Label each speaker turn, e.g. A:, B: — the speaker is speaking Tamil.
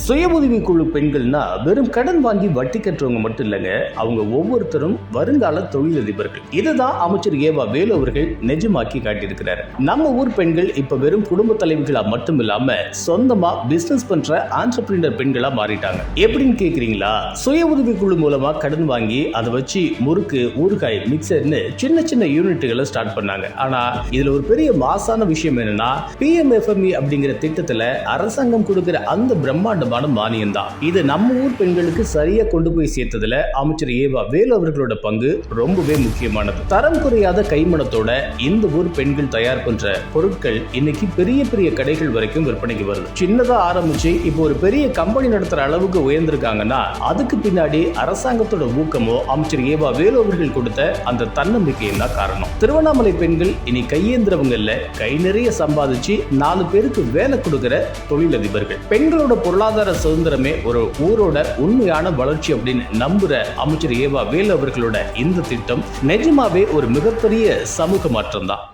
A: சுய உதவி குழு பெண்கள்னா வெறும் கடன் வாங்கி வட்டி கட்டுறவங்க மட்டும் இல்லைங்க, அவங்க ஒவ்வொருத்தரும் வருங்கால தொழிலதிபர்கள். இதுதான் அமைச்சர் ஏவா வேலு அவர்கள் நிஜமாக்கி காட்டியிருக்கிறார். நம்ம ஊர் பெண்கள் இப்ப வெறும் குடும்ப தலைவிகளா மட்டும் இல்லாம சொந்தமா பிசினஸ் பண்ற ஆண்டர்பிரினர் பெண்களா மாறிட்டாங்க. எப்படின்னு கேக்குறீங்களா? சுய உதவி குழு மூலமா கடன் வாங்கி அதை வச்சு முறுக்கு, ஊறுகாய், மிக்சர்னு சின்ன சின்ன யூனிட்டுகளை ஸ்டார்ட் பண்ணாங்க. ஆனா இதுல ஒரு பெரிய மாசான விஷயம் என்னன்னா, PMFME அப்படிங்கிற திட்டத்துல அரசாங்கம் கொடுக்கிற அந்த பிரம்மாண்டமான மானியம் தான். இது நம்ம ஊர் பெண்களுக்கு சரியா கொண்டு போய் சேர்த்ததுல அமைச்சர் ஏவா வேலு அவர்களோட பங்கு ரொம்பவே முக்கியமானது. தரம் குறையாத கைமணத்தோட இந்த ஊர் பெண்கள் தயார் பண்ற பொருட்கள் இன்னைக்கு பெரிய பெரிய கடைகள் வரைக்கும் விற்பனைக்கு வருது. சின்னதா ஆரம்பிச்சு இப்போ ஒரு பெரிய கம்பெனி நடத்துற அளவுக்கு உயர்ந்திருக்காங்கன்னா அதுக்கு பின்னாடி அரசாங்கத்தோட ஊக்கமோ அமைச்சர் ஏவா வேலு அவர்கள் கொடுத்த அந்த தன்னம்பிக்கையும் தான் காரணம். திருவண்ணாமலை பெண்கள் இனி கையேந்திரவங்க இல்ல, கை நிறைய சம்பாதிச்சு 4 பேருக்கு வேலை கொடுக்கிற தொழிலதிபர்கள். பெண்களோட பொருளாதார சுதந்திரமே ஒரு ஊரோட உண்மையான வளர்ச்சி அப்படின்னு நம்புற அமைச்சர் ஏவா வேலு அவர்களோட இந்த திட்டம் நிஜமாவே ஒரு மிகப்பெரிய சமூக மாற்றம் தான்.